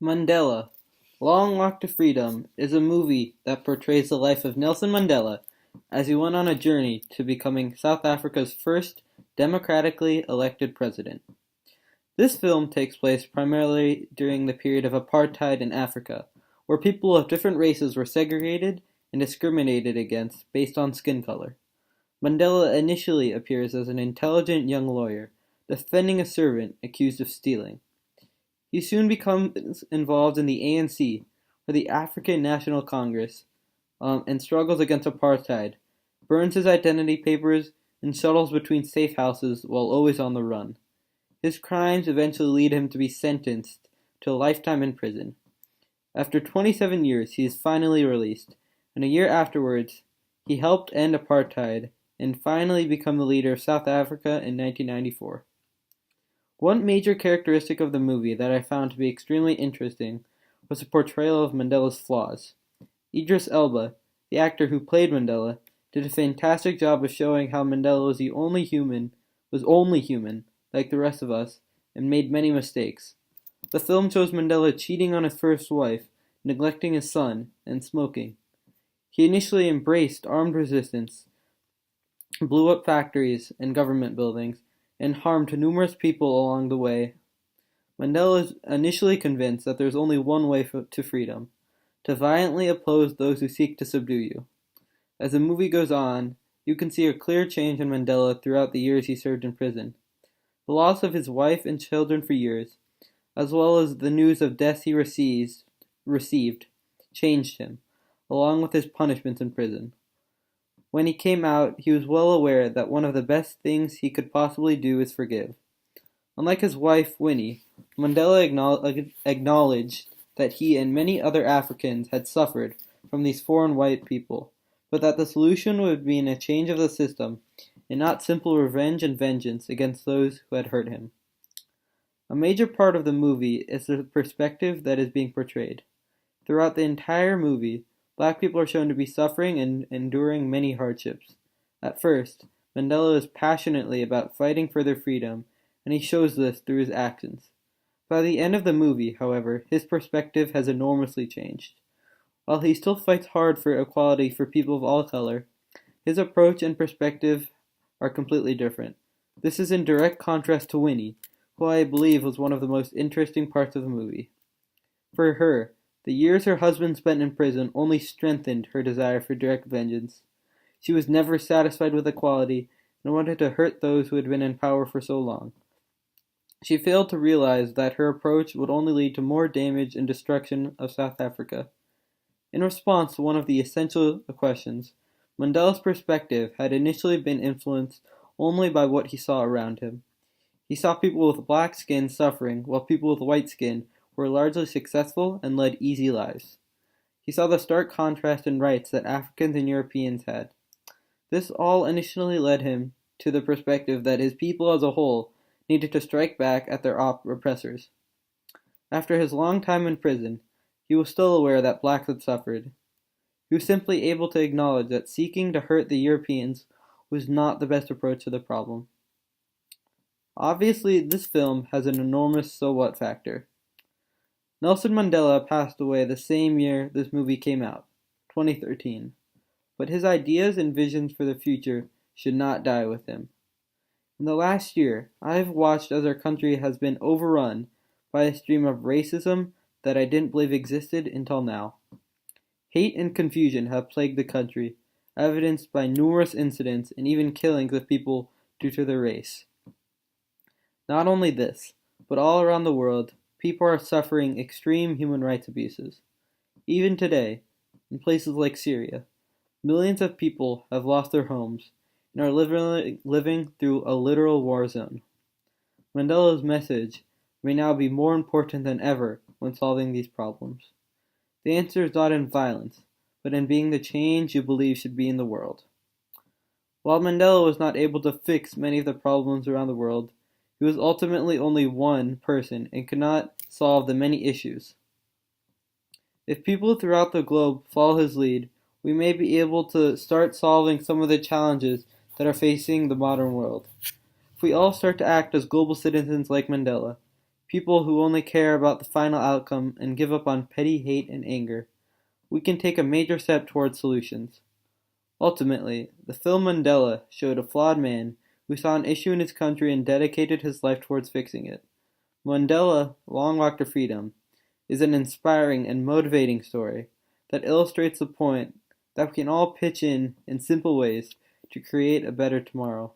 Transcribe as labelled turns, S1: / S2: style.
S1: Mandela: Long Walk to Freedom is a movie that portrays the life of Nelson Mandela as he went on a journey to becoming South Africa's first democratically elected president. This film takes place primarily during the period of apartheid in Africa, where people of different races were segregated and discriminated against based on skin color. Mandela initially appears as an intelligent young lawyer defending a servant accused of stealing. He soon becomes involved in the ANC, or the African National Congress, and struggles against apartheid, burns his identity papers, and shuttles between safe houses while always on the run. His crimes eventually lead him to be sentenced to a lifetime in prison. After 27 years, he is finally released, and a year afterwards, he helped end apartheid and finally become the leader of South Africa in 1994. One major characteristic of the movie that I found to be extremely interesting was the portrayal of Mandela's flaws. Idris Elba, the actor who played Mandela, did a fantastic job of showing how Mandela was only human, like the rest of us, and made many mistakes. The film shows Mandela cheating on his first wife, neglecting his son, and smoking. He initially embraced armed resistance, blew up factories and government buildings, and harmed numerous people along the way. Mandela is initially convinced that there is only one way to freedom: to violently oppose those who seek to subdue you. As the movie goes on, you can see a clear change in Mandela throughout the years he served in prison. The loss of his wife and children for years, as well as the news of deaths he received, changed him, along with his punishments in prison. When he came out, he was well aware that one of the best things he could possibly do is forgive. Unlike his wife, Winnie, Mandela acknowledged that he and many other Africans had suffered from these foreign white people, but that the solution would be in a change of the system and not simple revenge and vengeance against those who had hurt him. A major part of the movie is the perspective that is being portrayed. Throughout the entire movie, Black people are shown to be suffering and enduring many hardships. At first, Mandela is passionately about fighting for their freedom, and he shows this through his actions. By the end of the movie, however, his perspective has enormously changed. While he still fights hard for equality for people of all color, his approach and perspective are completely different. This is in direct contrast to Winnie, who I believe was one of the most interesting parts of the movie. For her, the years her husband spent in prison only strengthened her desire for direct vengeance. She was never satisfied with equality and wanted to hurt those who had been in power for so long. She failed to realize that her approach would only lead to more damage and destruction of South Africa. In response to one of the essential questions, Mandela's perspective had initially been influenced only by what he saw around him. He saw people with black skin suffering, while people with white skin were largely successful and led easy lives. He saw the stark contrast in rights that Africans and Europeans had. This all initially led him to the perspective that his people as a whole needed to strike back at their oppressors. After his long time in prison, he was still aware that blacks had suffered. He was simply able to acknowledge that seeking to hurt the Europeans was not the best approach to the problem. Obviously, this film has an enormous so what factor. Nelson Mandela passed away the same year this movie came out, 2013, but his ideas and visions for the future should not die with him. In the last year, I have watched as our country has been overrun by a stream of racism that I didn't believe existed until now. Hate and confusion have plagued the country, evidenced by numerous incidents and even killings of people due to their race. Not only this, but all around the world, people are suffering extreme human rights abuses. Even today, in places like Syria, millions of people have lost their homes and are living through a literal war zone. Mandela's message may now be more important than ever when solving these problems. The answer is not in violence, but in being the change you believe should be in the world. While Mandela was not able to fix many of the problems around the world, he was ultimately only one person and could not solve the many issues. If people throughout the globe follow his lead, we may be able to start solving some of the challenges that are facing the modern world. If we all start to act as global citizens like Mandela, people who only care about the final outcome and give up on petty hate and anger, we can take a major step towards solutions. Ultimately, the film Mandela showed a flawed man who saw an issue in his country and dedicated his life towards fixing it. Mandela, Long Walk to Freedom, is an inspiring and motivating story that illustrates the point that we can all pitch in simple ways to create a better tomorrow.